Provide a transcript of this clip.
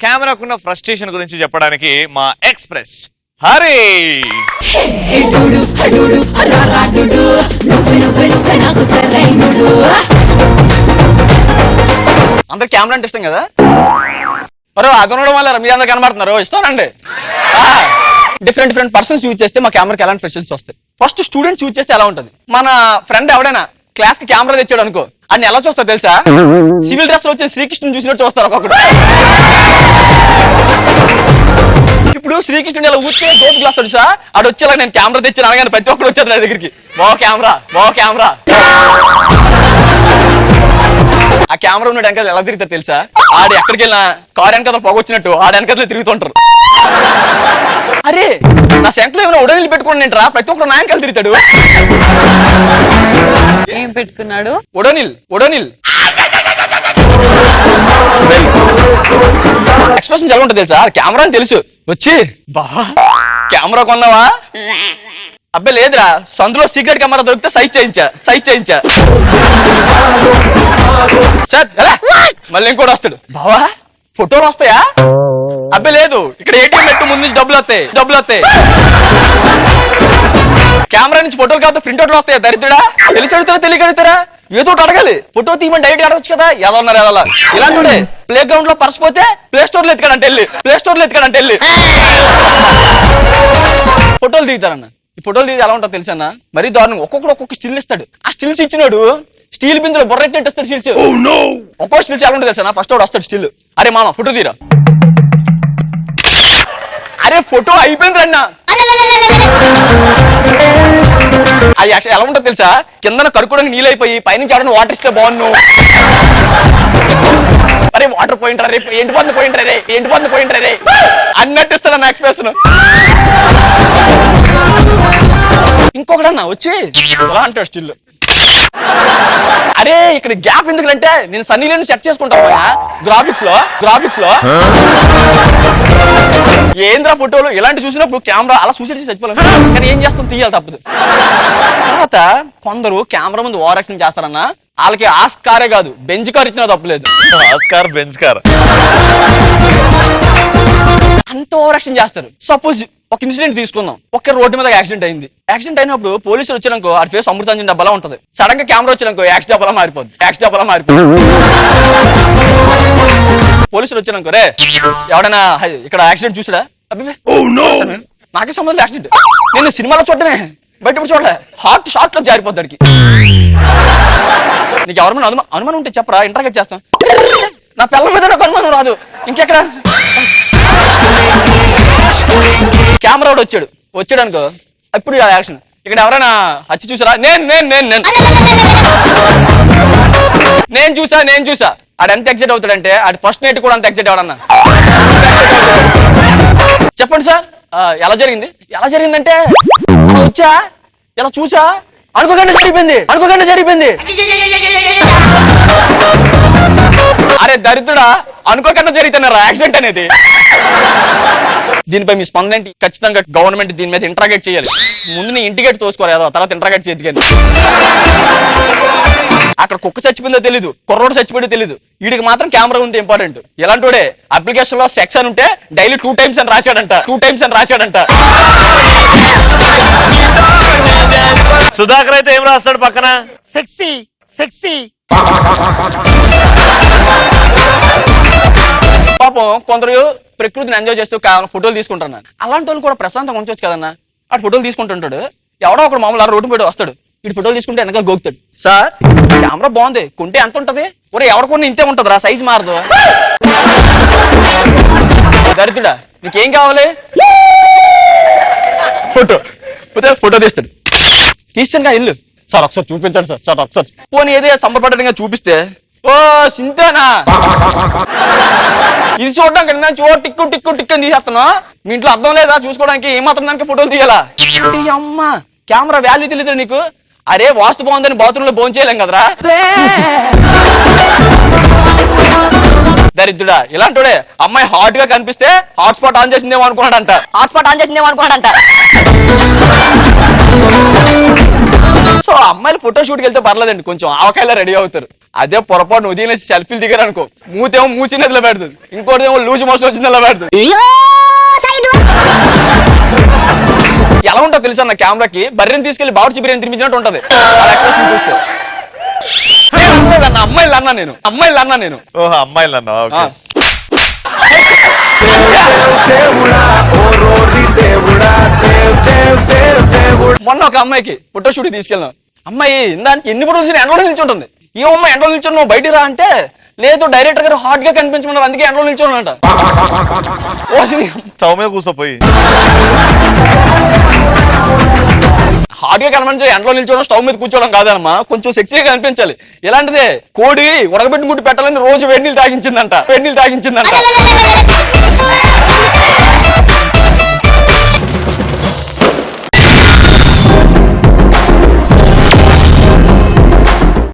కెమెరాకున్న frustration గురించి చెప్పడానికి మా ఎక్స్ప్రెస్ హరి. అందరు కెమెరా అంటే ఇష్టం కదా, మరో అదనడం వల్ల మీ అందరు కనబడుతున్నారు, ఇష్టం. డిఫరెంట్ పర్సన్స్ యూజ్ చేస్తే మా కెమెరాకి ఎలాంటి ఫ్రెషన్స్ వస్తాయి. ఫస్ట్ స్టూడెంట్స్ యూజ్ చేస్తే ఎలా ఉంటుంది. మన ఫ్రెండ్ ఎవడైనా క్లాస్ కి కెమెరా తెచ్చాడు అనుకో, అన్ని ఎలా చూస్తారు తెలుసా? సివిల్ డ్రెస్ లో వచ్చే శ్రీకృష్ణుని చూసినట్టు చూస్తారు ఒక్కొక్కడు. ఇప్పుడు శ్రీకృష్ణుడు ఇలా ఊరికే గోపికి వస్తాడు సార్, ఆడు వచ్చేలా నేను కెమెరా తెచ్చాను అనగానే ప్రతి ఒక్కడు వచ్చాడు నా దగ్గరికి, బావ కెమెరా. ఆ కెమెరా ఉన్నాడు వెనకాల ఎలా తిరుగుతారు తెలుసా? ఆడు ఎక్కడికి వెళ్ళినా కారు వెనకాల పొగ వచ్చినట్టు ఆడు వెనకాల తిరుగుతుంటారు. అరే నా శంకలో ఏమైనా ఉడనిలు పెట్టుకోండి ఏంట్రా, ప్రతి ఒక్కరు నా వెనకాల తిరుగుతాడు. ఏం పెట్టుకున్నాడు? ఉడనిల్ ఎక్స్ప్రెషన్ ఎలా ఉంటుంది తెలుసా? కెమెరా అని తెలుసు, వచ్చి బా కెమెరా కొన్నావా? అబ్బాయి లేదురా, సందులో సీక్రెట్ కెమెరా దొరికితే సైజ్ చేయించా. మళ్ళీ ఇంకోటి వస్తాడు, బావా ఫోటోలు వస్తాయా? అబ్బాయి లేదు, ఇక్కడ ఏటీఎం పెట్టు, ముందు నుంచి డబ్బులు వస్తాయి. కెమెరా నుంచి ఫోటోలు కాదు ప్రింట్అవుట్లు వస్తాయా? దరిద్రుడా, తెలిసి అడుగుతారా తెలియక అడుగుతారా? ఏదో ఒకటి అడగాలి. ఫోటో తీయమని డైరెక్ట్ అడగచ్చు కదా, ఎదన్నారు ఎదలా. ఇలాంటి ప్లే గ్రౌండ్ లో పర్స్ పోతే ప్లే స్టోర్ లో ఎత్తుకాడంటే వెళ్ళి ఫోటోలు దిగుతారన్న. ఈ ఫోటోలు దిగి ఎలా ఉంటుందో తెలుసా? మరీ దారుణం. ఒక్కొక్క స్టిల్ ఇస్తాడు. ఆ స్టిల్స్ ఇచ్చినాడు స్టీల్ బిందులో బొర్రెట్టు ఇస్తాడు స్టిల్స్. ఒక్కొక్క స్టిల్స్ ఎలా ఉంటుంది తెలుసా? ఫస్ట్ వాడు వస్తాడు స్టిల్, అరే మామ ఫోటో తీరా, అరే ఫోటో అయిపోయింది అన్న. అది యాక్చువల్ ఎలా ఉంటుంది తెలుసా? కిందన కడుక్కోవడానికి నీళ్ళు అయిపోయి పైనుంచి ఆడని వాటర్ ఇస్తే బాగుండు. అరే వాటర్ పోయింటారా రే, ఎండిపోతుంది పోయింటారా రే అన్నట్టు ఇస్తాడు నా ఎక్స్ప్రెషన్. ఇంకొకడన్నా వచ్చి ఎలా అంటాడు స్టిల్, అరే ఇక్కడ గ్యాప్ ఎందుకంటే నేను సన్నీలను సెట్ చేసుకుంటాను గ్రాఫిక్స్ లో. ఏంద్రా ఫోటోలు ఇలాంటి చూసినప్పుడు కెమెరా అలా చూసి చచ్చిపోవాలి, కానీ ఏం చేస్తాం, తీయాలి తప్పదు. తర్వాత కొందరు కెమెరా ముందు ఓవర్ యాక్షన్ చేస్తారన్నా, వాళ్ళకి ఆస్కారే కాదు బెంచ్ కార్ ఇచ్చినా తప్పలేదు. బెంచ్ కార్ అంత ఓవర్ యాక్షన్ చేస్తారు. సపోజ్ ఒక ఇన్సిడెంట్ తీసుకుందాం. ఒక్క రోడ్డు మీద యాక్సిడెంట్ అయినప్పుడు పోలీసులు వచ్చినాకో ఆడి ఫేస్ అమృతాంజన్ డబ్బాలా ఉంటది. సడన్ గా కెమెరా వచ్చినాకో యాక్స్ డబ్బాలా మారిపోద్ది. పోలీసులు వచ్చినాకో రే ఎవడైనా ఇక్కడ యాక్సిడెంట్ చూసాడా? నాకే సంబంధం యాక్సిడెంట్, నేను సినిమాలో చూడటమే, బయట ఇప్పుడు చూడలే. హార్ట్ షార్ట్ లో జారిపోద్ది అడికి. నీకు ఎవరి మీద అనుమానం ఉంటే చెప్పరా, ఇంటర్గేట్ చేస్తాం. నా పిల్లల మీద నాకు అనుమానం రాదు, ఇంకెక్కడ కెమెరా వచ్చాడు అనుకో, ఇప్పుడు యాక్షన్. ఇక్కడ ఎవరైనా హత్య చూసారా? నేను చూసా. ఆడు ఎంత ఎగ్జైట్ అవుతాడంటే ఆడు ఫస్ట్ నైట్ కూడా అంత ఎగ్జైట్ అవడన్నా. చెప్పండి సార్ ఎలా జరిగిందంటే వచ్చా ఇలా చూసా అనుకోకుండా జరిగిపోయింది. అరే దరిద్రుడా, అనుకోకుండా జరిగితేనారా యాక్సిడెంట్ అనేది. దీనిపై మీ స్పందన ఏంటి? ఖచ్చితంగా గవర్నమెంట్ దీని మీద ఇంట్రాగేట్ చేయాలి. ముందు నీ ఇంటిగేట్ తోసుకోరు, తర్వాత ఇంట్రాగేట్ చేతికని. అక్కడ కుక్క చచ్చిపోయిందో తెలీదు, కుర్రోడు చచ్చిపోయిందో తెలీదు, వీడికి మాత్రం కెమెరా ఉంటే ఇంపార్టెంట్. ఎలాంటి అప్లికేషన్ లో సెక్స్ అని ఉంటే డైలీ 2 times అని రాశాడంట. సుధాకర్ అయితే ఏం రాస్తాడు పక్కన? సెక్సీ. పాపం కొందరు ప్రకృతిని ఎంజాయ్ చేస్తూ ఫోటోలు తీసుకుంటున్నారు. అలాంటి వాళ్ళు కూడా ప్రశాంతంగా ఉంచవచ్చు కదన్నా. అటు ఫోటోలు తీసుకుంటుంటాడు, ఎవడో ఒకడు మామూలు రోడ్డు మీద వస్తాడు, ఇటు ఫోటోలు తీసుకుంటే వెనకాల గోకుతాడు. సార్ కెమెరా బాగుంది, కొంటే ఎంత ఉంటది? ఒరే ఎవడ కొన్ని ఇంతే ఉంటది రా, సైజ్ మారదు. దరిద్రుడా నీకేం కావాలి? ఫోటో తీస్తాను ఇల్లు సార్, ఒకసారి చూపించండి సార్ ఒకసారి. పోనీ ఏదో సంబరపడ్డా చూపిస్తే, ఓ సింతేనా ఇది చూడడానికి టిక్కు అని తీసేస్తాను. మీ ఇంట్లో అర్థం లేదా చూసుకోవడానికి? ఏమాత్రం దానికి ఫోటోలు తీయాలా? అమ్మ కెమెరా వాల్యూ తెలియదు నీకు? అరే వాస్తు బాగుందని బాత్రూమ్ లో భోజనం చేయలేం కదరా దరిద్రుడా. ఇలాంటి అమ్మాయి హాట్ గా కనిపిస్తే హాట్స్పాట్ ఆన్ చేసిందేమో అనుకున్నాడంట. సో అమ్మాయిలు ఫోటో షూట్కి వెళ్తే పర్లేదండి, కొంచెం ఆవకాయలా రెడీ అవుతారు. అదే పొరపాటు ఉదయం సెల్ఫీలు దిగారు అనుకో, మూతేమో మూసినదిలో పెడుతుంది, ఇంకోటి ఏమో లూజ్ మోషన్ వచ్చిందిలా పెడుతుంది. ఎలా ఉంటుందో తెలుసా నా కెమెరాకి బర్రెని తీసుకెళ్లి బావర్చి బిర్యానీ తినిపించినట్టు ఉంటది ఆ ఎక్స్ప్రెషన్ చూస్తే. అమ్మాయిలు అన్నా నేను ఓహో అమ్మాయిలు అన్నా. ఓకే. మొన్న ఒక అమ్మాయికి ఫోటో షూట్ తీసుకెళ్ళాం. అమ్మాయి దానికి ఎన్ని ఫోటోస్ ఎండలో నిల్చుంటుంది. ఈ అమ్మాయి ఎండలో నిల్చుని నువ్వు బయటికి రా అంటే, లేదు డైరెక్టర్ గారు హాట్ గా కనిపించమన్నారు అందుకే ఎండలో నిల్చున్నాడంట. సౌమ్య కూసపోయి హాట్ గా కనిపించే ఎండలో నిల్చోవడం స్టవ్ మీద కూర్చోవడం కాదమ్మా, కొంచెం సెక్సీగా కనిపించాలి. ఇలాంటిదే కోడి ఉడకబెట్టి గుడ్డు పెట్టాలని రోజు వేడి నీళ్ళు తాగించిందంట.